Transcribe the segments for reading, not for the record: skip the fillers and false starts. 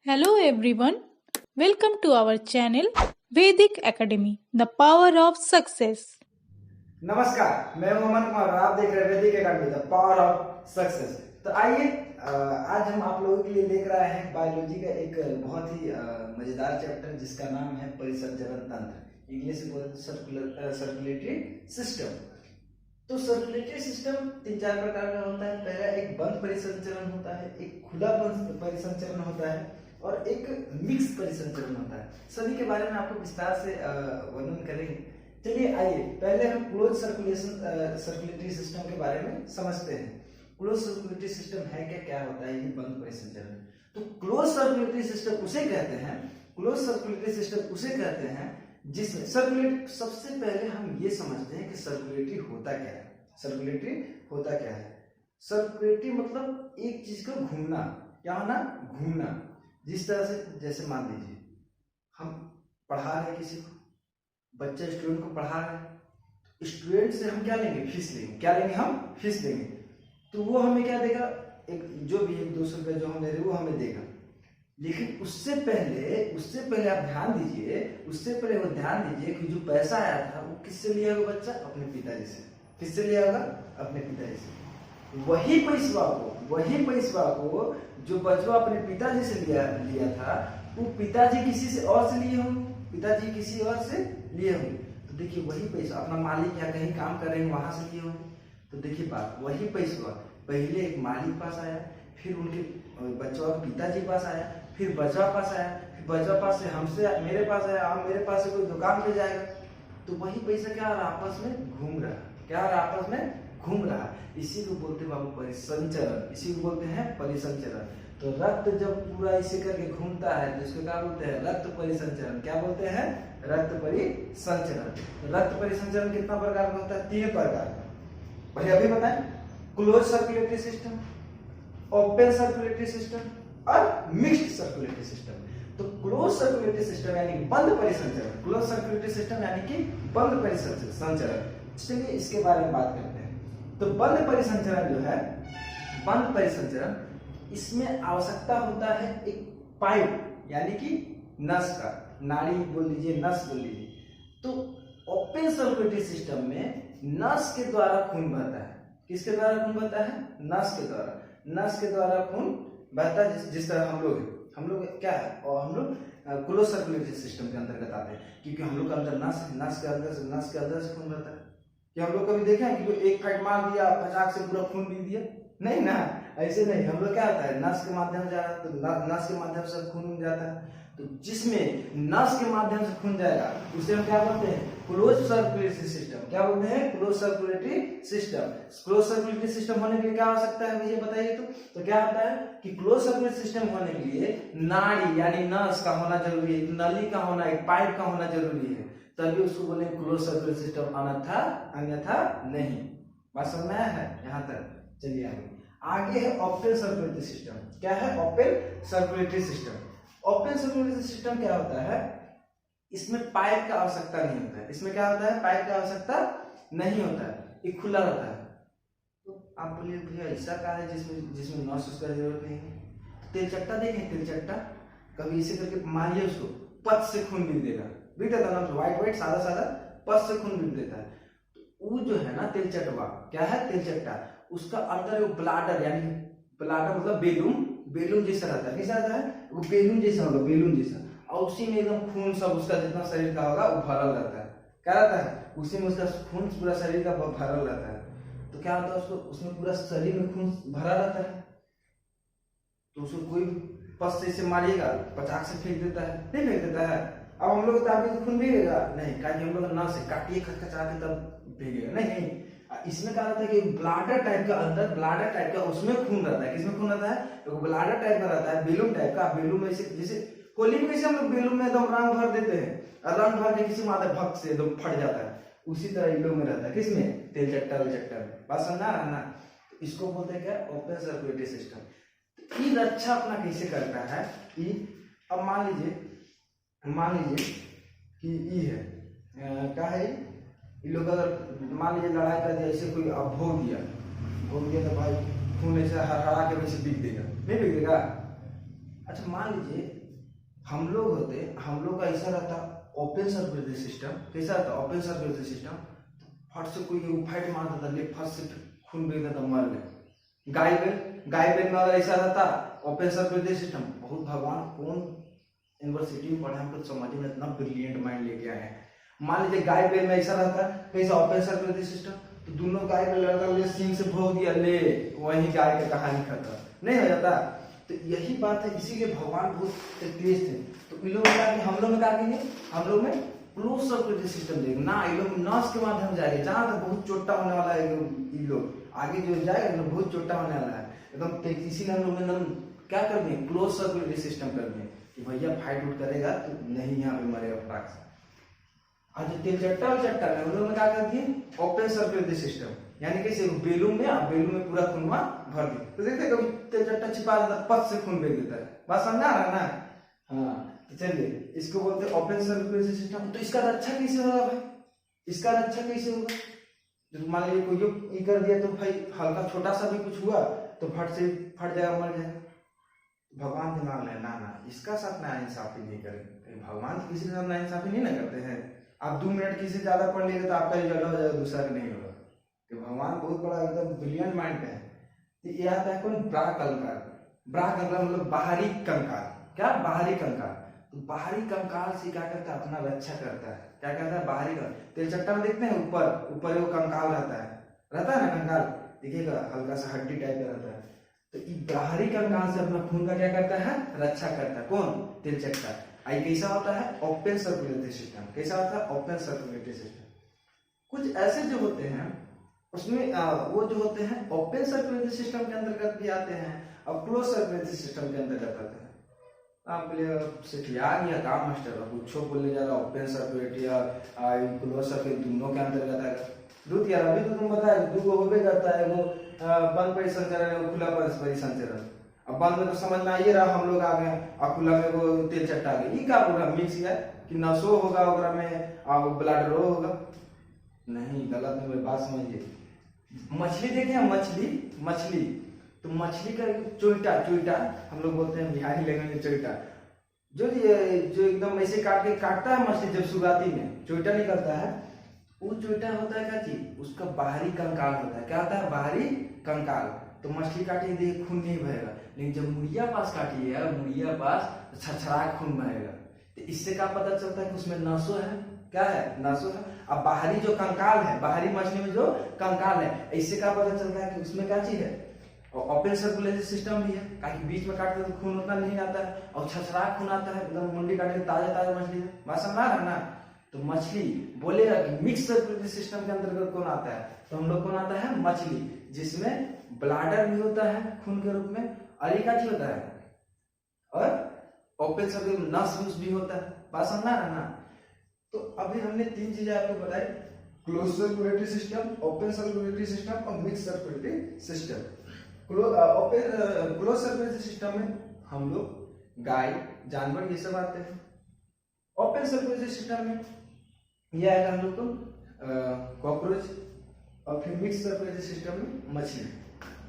Hello everyone, welcome to our channel Vedic Academy, the power of success. नमस्कार, मैं हूं अमन कुमार और आप देख रहे हैं वैदिक academy the power of success. तो आइए आज हम आप लोगों के लिए लेकर आए हैं बायोलॉजी का एक बहुत ही मजेदार चैप्टर जिसका नाम है परिसंचरण तंत्र, इंग्लिश में बोलते हैं सर्कुलेटरी सिस्टम। तो सर्कुलेटरी सिस्टम तीन चार प्रकार का होता है। पहला एक बंद परिसंचरण होता है, एक खुला परिसंचरण होता है और एक मिक्स परिसंचरण होता है। सभी के बारे में आपको विस्तार से वर्णन करेंगे। चलिए आइए पहले हम क्लोज सर्कुलेटरी सिस्टम के बारे में समझते हैं। क्लोज सर्कुलेटरी सिस्टम है क्या, क्या होता है ये बंद परिसंचरण। तो क्लोज सर्कुलेटरी सिस्टम उसे कहते हैं, क्लोज सर्कुलेटरी सिस्टम उसे कहते हैं जिसमें सर्कुलेट, सबसे पहले हम ये समझते हैं कि सर्कुलेटरी होता क्या है। सर्कुलेटरी होता क्या है? सर्कुलेटरी मतलब एक चीज का घूमना, क्या होना? घूमना। जिस तरह से जैसे मान लीजिए हम पढ़ा रहे किसी को, बच्चा स्टूडेंट को पढ़ा रहे हैं, स्टूडेंट से हम क्या लेंगे? फीस लेंगे। क्या लेंगे? हम फीस लेंगे। तो वो हमें क्या देगा? एक जो भी 1-200 रुपये जो हम ले रहे वो हमें देगा। लेकिन उससे पहले आप ध्यान दीजिए, उससे पहले वो ध्यान दीजिए कि जो पैसा आया था वो किससे लिया होगा बच्चा? अपने पिताजी से। किससे लिया होगा? अपने पिताजी से। वही पैसा को जो बच्चा अपने पिताजी से लिया था, वो पिताजी किसी से और से लिए होंगे, पिताजी किसी और से लिए होंगे। तो देखिए वही पैसा अपना मालिक या कहीं काम कर रहे हैं वहां से लिए होंगे। तो देखिए बात, वही पैसा पहले एक मालिक पास आया, फिर उनके बच्चों के पिताजी पास आया, फिर बच्चा पास आया, फिर बच्चा पास से हमसे मेरे पास आया, अब मेरे पास से कोई दुकान पे जाएगा। तो वही पैसा क्या आपस में घूम रहा है, क्या आपस में घूम रहा है। इसी को बोलते हैं बाबू परिसंचरण, इसी को बोलते हैं परिसंचरण। तो रक्त जब पूरा इसे करके घूमता है तो इसको क्या बोलते हैं? रक्त परिसंचरण। क्या बोलते हैं? रक्त परिसंचरण। रक्त परिसंचरण कितना प्रकार का होता है? 3 प्रकार का। पहले अभी बताएं, close circulatory system, open circulatory system और मिक्स्ड सर्कुलेटरी सिस्टम। तो क्लोज सर्कुलेटरी सिस्टम यानी बंद परिसंचरण, क्लोज सर्कुलेटरी सिस्टम यानी कि बंद परिसंचरण। चलिए इसके बारे में बात करते हैं। तो बंद परिसंचरण जो है, बंद परिसंचरण, इसमें आवश्यकता होता है एक पाइप यानी कि नस का, नाड़ी बोल लीजिए, नस बोल लीजिए। तो ओपन सर्कुलेटरी सिस्टम में नस के द्वारा खून बहता है। किसके द्वारा खून बहता है? नस के द्वारा। नस के द्वारा खून बहता है। जिस तरह हम लोग क्या है, और हम लोग क्लोज सर्कुलेटरी सिस्टम के अंतर्गत आते हैं, क्योंकि हम लोग के अंदर नस के अंदर से खून बहता है। कि हम लोग कभी देखे हैं कि एक फाइट मार दिया, फटाक से पूरा खून पी दिया? नहीं ना, ऐसे नहीं। हम लोग क्या होता है, नस के माध्यम से जा रहा है तो नस के माध्यम से खून जाता है। तो जिसमें नस के माध्यम से खून जाएगा उसे हम क्या बोलते हैं? Close circulatory system. क्या बोलते हैं? Close circulatory system. Close circulatory system होने के लिए क्या आवश्यकता है मुझे बताइए। तो क्या होता है कि क्लोज सर्कुलेटरी सिस्टम होने के लिए नाड़ी यानी नस का होना जरूरी है, नली का होना, एक पाइप का होना जरूरी है, तभी उसको बोले क्लोज सर्कुलेटरी सिस्टम। अन्यथा नहीं। बात समझ में आया है यहाँ तक? चलिए आगे है ओपन सर्कुलेटरी सिस्टम। क्या है? Open circulatory system. Open circulatory system क्या होता है? इसमें पाइप का आवश्यकता नहीं होता है। इसमें क्या होता है? पाइप का आवश्यकता नहीं होता है, ये खुला रहता है। तो आप बोलिए भैया ऐसा क्या है जिसमें नस उसका जरूरत नहीं है? तेलचट्टा देखें, तेलचट्टा कभी इसे करके मारिए, उसको पथ से खून बिक देता ना, व्हाइट सादा पथ से खून बिक देता है। तो वो जो है ना तेलचटवा, क्या है? तेलचट्टा, उसका अंदर एक ब्लाडर यानी ब्लाडर मतलब बेलून जैसा रहता है। कैसा रहता है? वो बेलून जैसा होगा, बेलून जैसा। और उसी में एकदम खून सब उसका जितना शरीर का होगा वो भरल रहता है। क्या रहता है? उसी में उसका खून पूरा शरीर का भरल रहता है। तो क्या होता है, उसको उसमें पूरा शरीर में खून भरा रहता है। तो उसको कोई पस से इसे मारिएगा, पचाक से फेंक देता है? नहीं फेंक देता है। अब हम लोग तो खून भीगेगा नहीं, क्योंकि हम लोग ना से काटिए खचखचा के तब भीगेगा नहीं। इसमें क्या रहता है कि ब्लाडर टाइप का, अंदर ब्लाडर टाइप का उसमें खून रहता है। किसमें खून रहता है? तो ब्लाडर टाइप का रहता है, बेलून टाइप का। बेलून में जैसे होली में कैसे हम लोग बेलून में एकदम रंग भर देते हैं, और रंग भर के किसी माता भक्त से एकदम फट जाता है, उसी तरह इन लोग में रहता है। किसमें? तेलचट्टा में। बात समझना रहना। इसको बोलते हैं क्या? Open circulatory system. ये रक्षा अपना कैसे करता है कि अब मान लीजिए कि ये है क्या है, ये लोग अगर मान लीजिए लड़ाई कर दिया, ऐसे कोई अब भोग दिया तो भाई खून ऐसे हरा के वैसे बिक देगा? नहीं बिक देगा। अच्छा मान लीजिए हम लोग का ऐसा रहता ओपन सर्कुलेटरी सिस्टम। कैसा रहता ओपन सर्कुलेटरी सिस्टम? फट से कोई फाइट मार देता, ले फट से खून बह देता, मर गए। गाय बेल में अगर ऐसा रहता ओपन सर्कुलेटरी सिस्टम, बहुत भगवान कौन यूनिवर्सिटी में पढ़े हमको समझ में, इतना ब्रिलियंट माइंड लेके आए हैं। मान लीजिए गाय बेल में ऐसा रहता कैसा ओपन सर्कुलेटरी सिस्टम, तो दोनों गाय बेल लड़का ले सिंह से भोग दिया, ले वही गाय की कहानी खत्म, नहीं हो जाता। तो यही बात है, इसीलिए भगवान बहुत तेज थे। तो इन लोगों ने हम लोग में क्या कहेंगे, हम लोग में क्लोज सर्कुलेटरी सिस्टम देंगे ना, ये लोग नस के माध्यम जाएंगे, जहां तक बहुत चोटा होने वाला है ये लोग आगे जो जाएगा ना बहुत चोटा होने वाला है एकदम। इसीलिए हम लोग ने क्या कर दिए, क्लोज सर्कुलेटरी सिस्टम कर दिए कि भैया फाइट उठ करेगा तो नहीं यहाँ पे मरेगा फटाक से। और जो तेल चट्टा में हम लोग ने क्या कर दिए, ओपन सर्कुलेटरी सिस्टम, यानी कैसे बेलून में पूरा खून भर दिया। तो देखते कभी तेल चट्टा छिपा देता, पत से खून बेच देता है, बात समझा रहा ना? हाँ तो चलिए, इसको बोलते हैं ओपन सर्कुलेटरी सिस्टम। तो इसका रक्षा कैसे होगा भाई, इसका रक्षा कैसे होगा? जो मान लीजिए कोई ये कर दिया तो भाई हल्का छोटा सा भी कुछ हुआ तो फट जाएगा, मर जाएगा। भगवान दिमाग ले ना इसका साथ ना इंसाफी नहीं करेंगे, भगवान किसी के साथ ना इंसाफी नहीं ना करते हैं। आप 2 मिनट किसी ज्यादा पढ़ लेंगे तो आपका रिजल्ट हो जाएगा, दूसरा का नहीं होगा। कि भगवान बहुत बड़ा एकदम ब्रिलियंट माइंड है। तो ये आता है कौन, ब्रा कंकाल मतलब बाहरी कंकाल। क्या बाहरी कंकाल? तो बाहरी कंकाल से क्या करता है, अपना रक्षा करता है। क्या कहता है, बाहरी कंकाल। तेल चट्टा में देखते हैं ऊपर वो कंकाल रहता है ना कंकाल, देखिएगा हल्का सा हड्डी टाइप का रहता है। तो ये बाहरी कंकाल से अपना खून का क्या करता है, रक्षा करता है। कौन, तेल चट्टा। आई कैसा होता है, ओपन सर्कुलेटरी सिस्टम। कैसा होता है, ओपन सर्कुलेटरी सिस्टम। कुछ ऐसे जो होते हैं उसमें वो जो होते हैं ओपन सर्कुलेटरी सिस्टम के अंतर्गत भी आते हैं और क्लोज सर्कुलेटरी सिस्टम के अंतर्गत आते हैं। आप बोले सिखिया गया काम मास्टर, कुछ बोलने जा रहा ओपन सर्कुलेटरी और क्लोज सर्कुलेटरी दोनों के अंतर्गत आएगा। दूध यार अभी तो तुम बताए दो होबे करता है, वो बंद परिसंचरण है, खुला परिसंचरण। अब बंद में तो समझ में आइए रहा, हम लोग आ गए और खुला में वो तेल चट्टा आ गया। ये क्या बोल रहा मिक्स है कि नसो होगा ओकरा में और ब्लडरो होगा, नहीं गलत नहीं, बात समझिए। मछली देखे, मछली तो मछली का चोइटा हम लोग बोलते हैं बिहारी लैंग्वेज में चोइटा, जो एकदम ऐसे काटता है मछली, जब शुरुआती में चोइटा निकलता है, वो चोइटा होता है क्या चीज, उसका बाहरी कंकाल होता है। क्या होता है, बाहरी कंकाल। तो मछली काटिए देख खून नहीं बहेगा, लेकिन जब मुड़िया पास काटिएगा, मुड़िया पास छछड़ा खून बहेगा। तो इससे क्या पता चलता है कि उसमें नसो है। क्या है, नसो है। अब बाहरी जो कंकाल है, बाहरी मछली में जो कंकाल है, इससे क्या पता चलता है कि उसमें क्या चीज है, और ओपन सर्कुलेटरी सिस्टम भी है। ताकि बीच में काटते तो खून उतना नहीं आता है और छछड़ा खून आता है, एकदम मुंडी काटे ताजा मछली है, बात समझ रहा है ना? तो मछली बोलेगा कि मिक्स सर्कुलेटरी सिस्टम के अंतर्गत कौन आता है, तो हम लोग कौन आता है, मछली, जिसमें ब्लाडर भी होता है खून के रूप में, और एक चीज होता है, और ओपन सर्कुलेटरी नस भी होता है, बात समझ रहा है ना? तो अभी हमने 3 चीजें आपको बताई, close circulatory system, open circulatory system और mix circulatory system. Close circulatory system में हम लोग गाय, जानवर ये सब आते हैं। ओपन सर्कुलेटरी सिस्टम में यह आएगा हम लोग को कॉकरोच, और फिर मिक्स सर्कुलेटरी सिस्टम में मछली,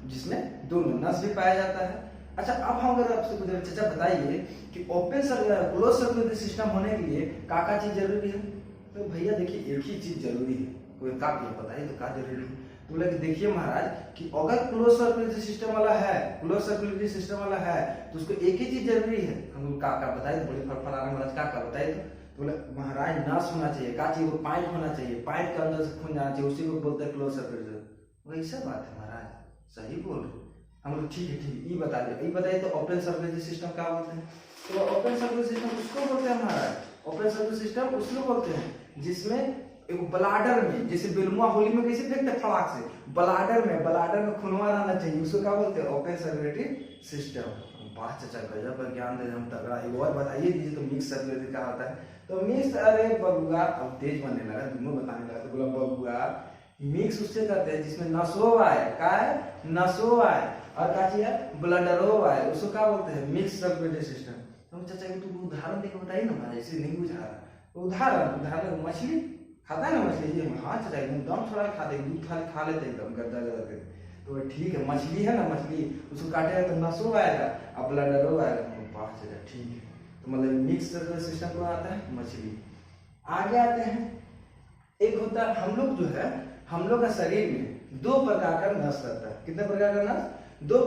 जिसमें दोनों नस भी पाया जाता है। अच्छा अब हम अगर आपसे कुछ चर्चा बताइए कि ओपन क्लोज सर्कुलेटरी सिस्टम होने के लिए क्या चीज जरूरी है, तो भैया देखिए एक ही चीज जरूरी है, कोई का बताइए तो क्या जरूरी है। तो बोले देखिए महाराज कि अगर क्लोज सर्कुलेटरी सिस्टम वाला है, क्लोज सर्कुलेटरी सिस्टम वाला है तो उसको एक ही चीज जरूरी है। हम का बताइए, तो बोले फलाना महाराज का बताइए, तो बोले महाराज नस होना चाहिए, का चाहिए, वो पाइप होना चाहिए, पाइप के अंदर से खून जाना चाहिए, उसी को बोलते हैं क्लोज सर्कुलेटरी। वैसा बात है महाराज, सही बोल रहे हम लोग, ठीक है ये बता दे, ये बताइए तो ओपन सर्कुलेटरी सिस्टम क्या बोलते हैं। तो ओपन सर्कुलेटरी सिस्टम उसको बोलते हैं महाराज, ओपन सर्कुलेटरी सिस्टम उसको बोलते हैं जिसमें एक ब्लाडर में, जैसे बेलमुआ होली में कैसे फेंकते फड़ाक से, ब्लाडर में खूनवा रहना चाहिए, उसको क्या बोलते हैं, ओपन सर्कुलेटरी सिस्टम। बात चाचा गजब पर ज्ञान दे हम तगड़ा। एक और बताइए दीजिए तो मिक्स सर्कुलेटरी क्या होता है। तो मिक्स, अरे बबुआ अब तेज बनने लगा, दोनों बताने लगा, तो बोला बबुआ मिक्स उससे करते हैं जिसमें नसो आए, का है, नसो आए, और का चीज है, ब्लडरो आए, उसको क्या बोलते हैं, मिक्स सर्कुलेटरी सिस्टम। तो चाचा तू उदाहरण देकर बताइए ना महाराज, ऐसे नहीं बुझा रहा। उदाहरण मछली खाता है ना, मछली, हाँ चाचा एकदम दम छोड़ा खाते, दूध खा लेते एकदम गद्दा करके। तो ठीक है, मछली है ना, मछली उसको काटेगा तो नसो आएगा, अब ब्लडरो आएगा, बाहर से ठीक है। तो मतलब मिक्स सिस्टम कौन आता है? मछली। आगे आते हैं, एक होता है हम लोग जो है, हम लोग का शरीर में 2 प्रकार का नस रहता है। कितने प्रकार का नस? दो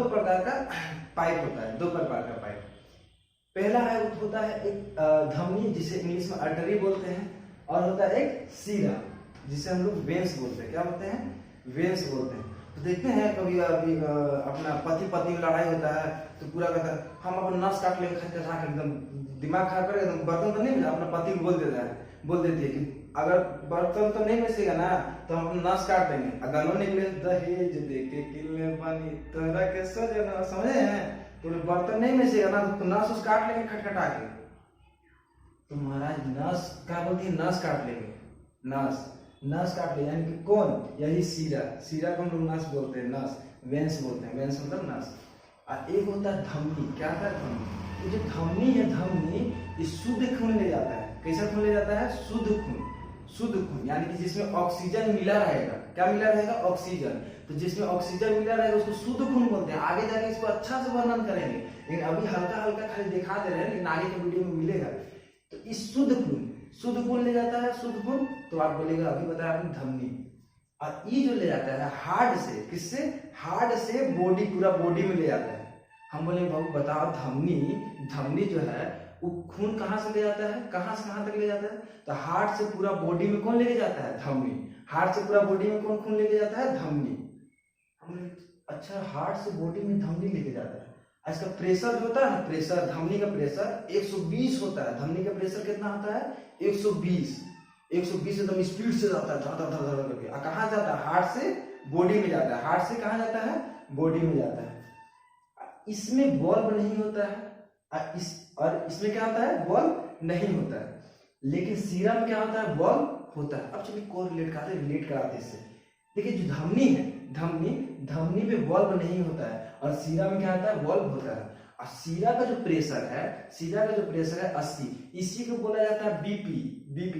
प्रकार का पाइप होता है, 2 प्रकार का पाइप। पहला है होता है एक धमनी, जिसे इंग्लिश में आर्टरी बोलते हैं, और होता है एक सीरा, जिसे हम लोग वेन्स बोलते हैं। क्या बोलते हैं? वेन्स बोलते हैं। तो देखते हैं कभी अभी अपना पति पत्नी में लड़ाई होता है तो पूरा कहता है हम अपन नस काट लेंगे, खटखटा के एकदम दिमाग खराब कर एकदम बर्तन तो नहीं, अपना पति को बोल देती है कि अगर बर्तन तो नहीं बचेगा ना तो हम नस काट देंगे। और गानों निकले दहेज देके किले बनी तोरा के सजना, समझे हैं? तो बर्तन नहीं बचेगा ना तो नस उस काट लेंगे खटखटा के। तो महाराज नस क्या बोलती है? नस काट लेंगे, नस काट ले, यानी कि कौन? यही सीरा को हम लोग नस बोलते हैं, नस वेंस बोलते हैं, वेंस मतलब नस। और एक होता है धमनी। क्या होता है? धमनी। तो जो धमनी है, धमनी ये शुद्ध खून ले जाता है। कैसा खून ले जाता है? शुद्ध खून, यानी कि जिसमें ऑक्सीजन मिला रहेगा। क्या मिला रहेगा? ऑक्सीजन। तो जिसमें ऑक्सीजन मिला रहेगा उसको शुद्ध खून बोलते हैं। आगे जाके इसको अच्छा से वर्णन करेंगे, लेकिन अभी हल्का हल्का खाली दिखा दे रहे हैं, लेकिन आगे के वीडियो में मिलेगा। तो इस शुद्ध खून ले जाता है, शुद्ध खून। तो आप बोलेगा अभी बताया आपने धमनी। और ये जो ले जाता है हार्ट से, किससे? हार्ट से बॉडी, पूरा बॉडी में ले जाता है। हम बोले बाबू बताओ धमनी जो है वो खून कहाँ से ले जाता है? कहाँ से कहाँ तक ले जाता है? तो हार्ट से पूरा बॉडी में कौन लेके जाता है? धमनी। हार्ट से पूरा बॉडी में कौन खून लेके जाता है? धमनी। हम अच्छा, हार्ट से बॉडी में धमनी लेके जाता है। इसका प्रेशर जो होता है ना, प्रेशर, धमनी का प्रेशर 120 होता है। धमनी का प्रेशर कितना होता है? 120 एकदम स्पीड से जाता है, धड़ धड़ धड़ करके। कहाँ जाता है? हार्ट से बॉडी में जाता है। हार्ट से कहाँ जाता है? बॉडी में जाता है। इसमें बल्ब नहीं होता है, और इसमें क्या होता है? बल्ब नहीं होता है। लेकिन सीरा में क्या होता है? बल्ब होता है। अब चलिए रिलेट कराते इससे। देखिए जो धमनी है, धमनी में बल्ब नहीं होता है, और सीरा में क्या होता है? बल्ब होता है। और सीरा का जो प्रेशर है 80, इसी को बोला जाता है बीपी,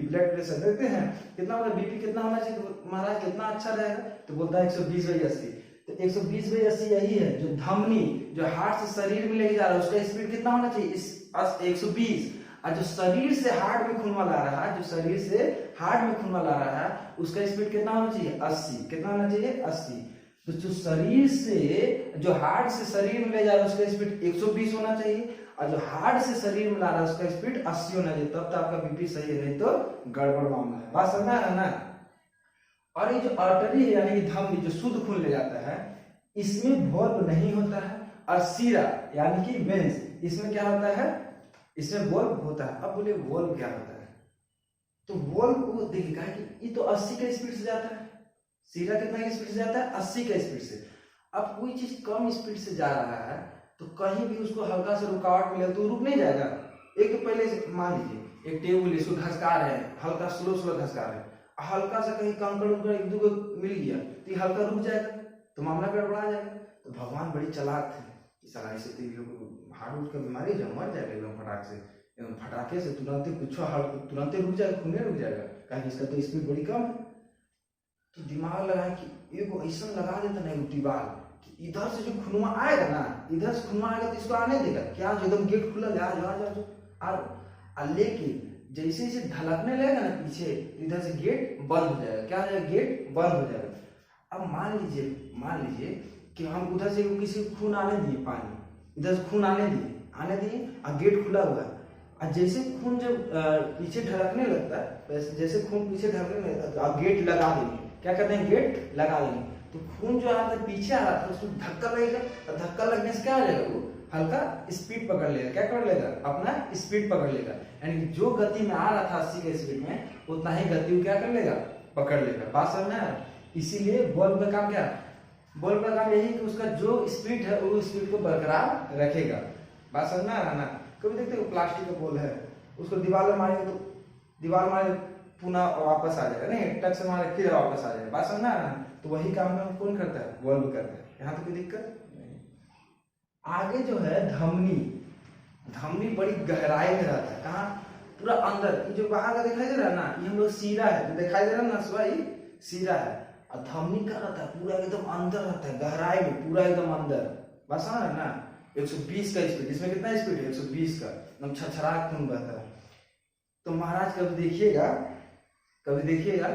ब्लड प्रेशर। देखते हैं कितना होगा बीपी, कितना होना चाहिए? तो महाराज कितना अच्छा रहेगा? तो बोलता है 120/80। तो 120/80 यही है। जो धमनी जो हार्ट से शरीर में लेके जा रहा है उसका स्पीड कितना होना चाहिए? 120। और जो शरीर से हार्ट में खून वाला रहा है, उसका स्पीड कितना होना चाहिए? 80। कितना होना चाहिए? 80। तो जो शरीर से, जो हार्ट से शरीर में ले जा रहा है उसका स्पीड 120 होना चाहिए, और जो हार्ट से शरीर में ला रहा है उसका स्पीड 80 होना चाहिए। तब तो आपका बीपी सही है, नहीं तो गड़बड़ मामला है। बात समझ है ना? और ये जो आर्टरी है, यानी कि धमनी जो शुद्ध खून ले जाता है, इसमें बल्ब नहीं होता है। और सीरा यानी कि वेंस, इसमें क्या होता है? इसमें बल्ब होता है। अब बोले बल्ब क्या होता है? तो बल्ब को देखिएगा कि ये तो 80 के स्पीड से जाता है। सीरा कितना की स्पीड से जाता है? 80 के स्पीड से। अब कोई चीज कम स्पीड से जा रहा है तो कहीं भी उसको हल्का से रुकावट मिले तो रुक नहीं जाएगा। एक तो पहले से मान लीजिए एक टेबल इसको घसका रहे हैं, हल्का स्लो घसका रहे हैं, हल्का सा कहीं कंकड़ एक दो मिल गया तो ये हल्का रुक जाएगा, तो मामला गड़बड़ा जाएगा। तो भगवान बड़ी चालाक थे, सगाई से 3 लोग हार्ट उठ का बीमारी जब मर जाएगा एकदम फटाके से तुरंत रुक जाएगा, खून रुक जाएगा, कहीं इसका तो स्पीड बड़ी कम है। तो दिमाग लगाए कि एगो ऐसा लगा देता ना दीवार कि इधर से जो खून आएगा ना, इधर से खून आएगा तो इसको आने देगा क्या? जो एकदम गेट खुला लेकिन जैसे जैसे ढलकने लगेगा ना पीछे, इधर से गेट बंद हो जाएगा। क्या हो जाएगा? गेट बंद हो जाएगा। अब मान लीजिए कि हम उधर से किसी को खून आने दिए, पानी इधर से खून आने दिए और गेट खुला हुआ है, और जैसे खून जब पीछे ढलकने लगता है, जैसे खून पीछे ढलकने लगता है, गेट लगा देंगे। क्या करते हैं? गेट लगा देंगे। तो खून जो आता है पीछे आ रहा था उसको धक्का लगेगा, और धक्का लगने से क्या हो जाएगा? वो हल्का स्पीड पकड़ लेगा। क्या कर लेगा? अपना स्पीड पकड़ लेगा। यानी कि जो गति में आ रहा था 80 के स्पीड में, उतना ही गति क्या कर लेगा? पकड़ लेगा। बात समझ में आ रहा है? इसीलिए बल्ब का काम क्या? बल्ब का काम यही कि उसका जो स्पीड है वो स्पीड को बरकरार रखेगा। बात समझ में आ रहा है ना? कभी देखते हो प्लास्टिक का बॉल है, उसको दीवार में मारेंगे तो दीवार मारे पुनः वापस आ जाएगा, नहीं टच से मारे फिर वापस आ जाएगा। बात समझ में आ रहा है? तो वही काम में कौन करता है? बल्ब करता है। यहाँ तो कोई दिक्कत नहीं। आगे जो है धमनी बड़ी गहराई में रहता है। कहाँ? पूरा अंदर। ये जो बाहर का दिखाई दे रहा है ना, ये हम लोग सीरा है, जो दिखाई दे रहा है ना, ये सीरा है। और धमनी का रहता है पूरा एकदम अंदर रहता है, गहराई में पूरा एकदम अंदर। बस समझ रहे ना, 120 का स्पीड, इसमें कितना स्पीड है 120 का, एकदम छछरा खून बहता है। तो महाराज कभी देखिएगा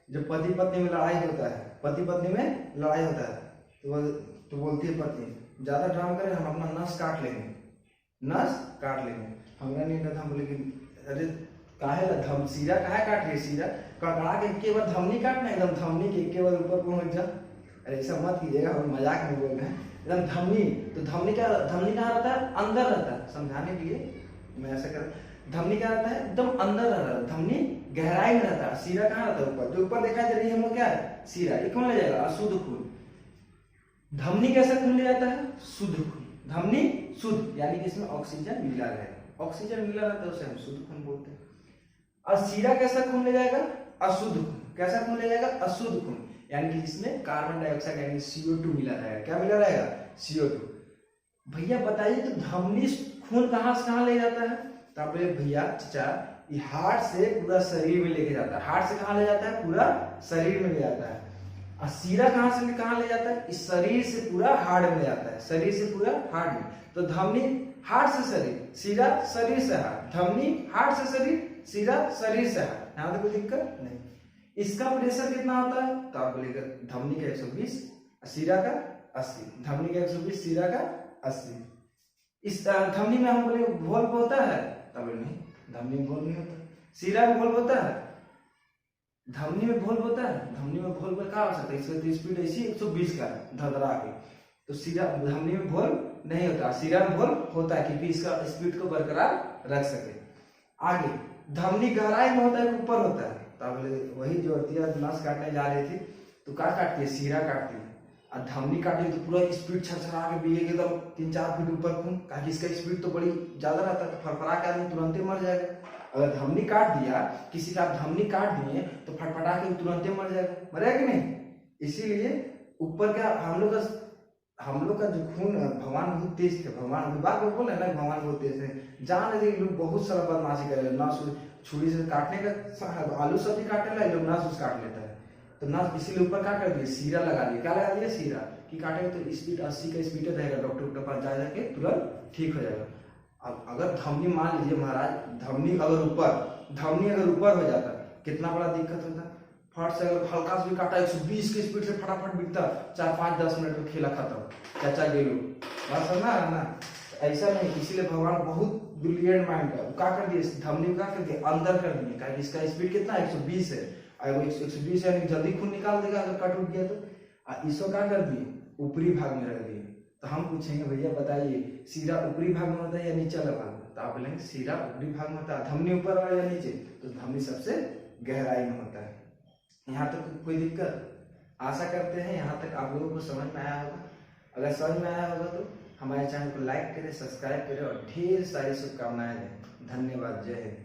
जब पति पत्नी में लड़ाई होता है, पति पत्नी में लड़ाई होता है, तो बोलती है पत्नी ज्यादा ड्रामा करे हम अपना नस काट लेंगे, नस काट लेंगे। हमरा नहीं कहता, हम बोले कि अरे काहे ला धम सीरा काहे काट रही है, सीरा कड़कड़ा के एक बार धमनी काटना, एकदम धमनी के एक बार ऊपर पहुंच जा। अरे ऐसा मत कीजिएगा, हम मजाक में बोल रहे हैं। एकदम धमनी, तो धमनी कहाँ रहता है, अंदर रहता है। समझाने के लिए मैं ऐसा कर, धमनी क्या रहता है, एकदम अंदर रहता है, धमनी गहराई में रहता है। सीरा कहाँ रहता है, ऊपर। जो ऊपर दिखाई दे रही है वो क्या है, सीरा। ये कौन ले जाएगा, अशुद्ध खून। धमनी कैसा खून ले जाता है, शुद्ध खून। धमनी शुद्ध यानी कि इसमें ऑक्सीजन मिला रहेगा, ऑक्सीजन मिला रहता है उसे हम शुद्ध खून बोलते हैं। और सीरा कैसा खून ले जाएगा, अशुद्ध खून। कैसा खून ले जाएगा, अशुद्ध खून, यानी कि जिसमें कार्बन डाइऑक्साइड यानी CO2 मिला रहेगा। क्या मिला रहेगा, CO2। भैया बताइए तो धमनी खून कहाँ से कहाँ ले जाता है, तो आप बोले भैया चाचा ये हार्ट से पूरा शरीर में लेके जाता है। हार्ट से कहाँ ले जाता है, पूरा शरीर में ले जाता है। और सीरा कहाँ से कहाँ ले जाता है, इस शरीर से पूरा हार्ट में ले जाता है, शरीर से पूरा हार्ट में। तो धमनी हार्ट से शरीर, सीरा शरीर से हार्ट, धमनी हार्ट से शरीर, सीरा शरीर से हार्ट। यहाँ तो कोई दिक्कत नहीं। इसका प्रेशर कितना होता है, तो आप बोलेगा धमनी का 120, सीरा का 80। धमनी का 120, सीरा का 80। इस धमनी में हम बोले वॉल्व होता है, तब नहीं, धमनी में वॉल्व नहीं होता। सीरा में वॉल्व होता है, धमनी में वॉल्व होता है। धमनी में वॉल्व क्या हो सकता है, इसका तो स्पीड ऐसी 120 का धड़धड़ा के, तो सीरा धमनी में वॉल्व नहीं होता, सीरा में वॉल्व होता है क्योंकि इसका स्पीड को बरकरार रख सके। आगे धमनी गहराई में होता है, ऊपर होता है। तब वही जो नस काटने जा रही थी, तो क्या काटती है, सीरा काटती है। और धमनी काटेगी तो पूरा स्पीड छरछरा के भी एकदम 3-4 फीट ऊपर खून, क्योंकि इसका स्पीड तो बड़ी ज्यादा रहता है, तो फरफरा के आदमी तुरंत ही मर जाएगा। अगर धमनी काट दिया किसी का, धमनी काट दिए तो फटफटा के तुरंत ही मर जाएगा, मरेगा कि नहीं। इसीलिए ऊपर का हम लोग का जो खून भगवान बहुत तेज थे, भगवान बात में बोले ना भगवान बहुत तेज थे। जान रहे लोग बहुत सारा बदमाशी कर रहे, नस छुरी से काटने का, आलू सब्जी काटने लगे लोग नस काट लेता है, तो नस इसीलिए ऊपर क्या कर दिया, सीरा लगा दिया। क्या लगा दिया, सीरा कि काटेगा तो स्पीड 80 का स्पीड रहेगा, डॉक्टर के पास जा जाके तुरंत ठीक हो जाएगा। अब अगर धमनी मान लीजिए महाराज, धमनी अगर ऊपर हो जाता, कितना बड़ा दिक्कत होता। फट से अगर हल्का से भी काटा 120 की स्पीड से फटाफट बिकता, 4-5-10 मिनट में खेला खत्म, चाचा गेलो। बात समझना है ना, ऐसा नहीं। इसीलिए भगवान बहुत ब्रिलियंट माइंड का, क्या कर दिए, धमनी को क्या कर दिया, अंदर कर दिए। क्या इसका स्पीड कितना 120 है, अगर 120 यानी जल्दी खून निकाल देगा अगर कट उठ गया तो। इसको क्या कर दिए, ऊपरी भाग में रख दिए। तो हम पूछेंगे भैया बताइए सीरा ऊपरी भाग में होता है या नीचे वाला भाग में, तो आप बोलेंगे सीरा ऊपरी भाग में होता है। धमनी ऊपर वाला या नीचे, तो धमनी सबसे गहराई में होता है। यहाँ तक कोई दिक्कत, आशा करते हैं यहाँ तक आप लोगों को समझ में आया होगा। अगर समझ में आया होगा तो हमारे चैनल को लाइक करें, सब्सक्राइब करें और ढेर सारी शुभकामनाएं दें। धन्यवाद, जय हिंद।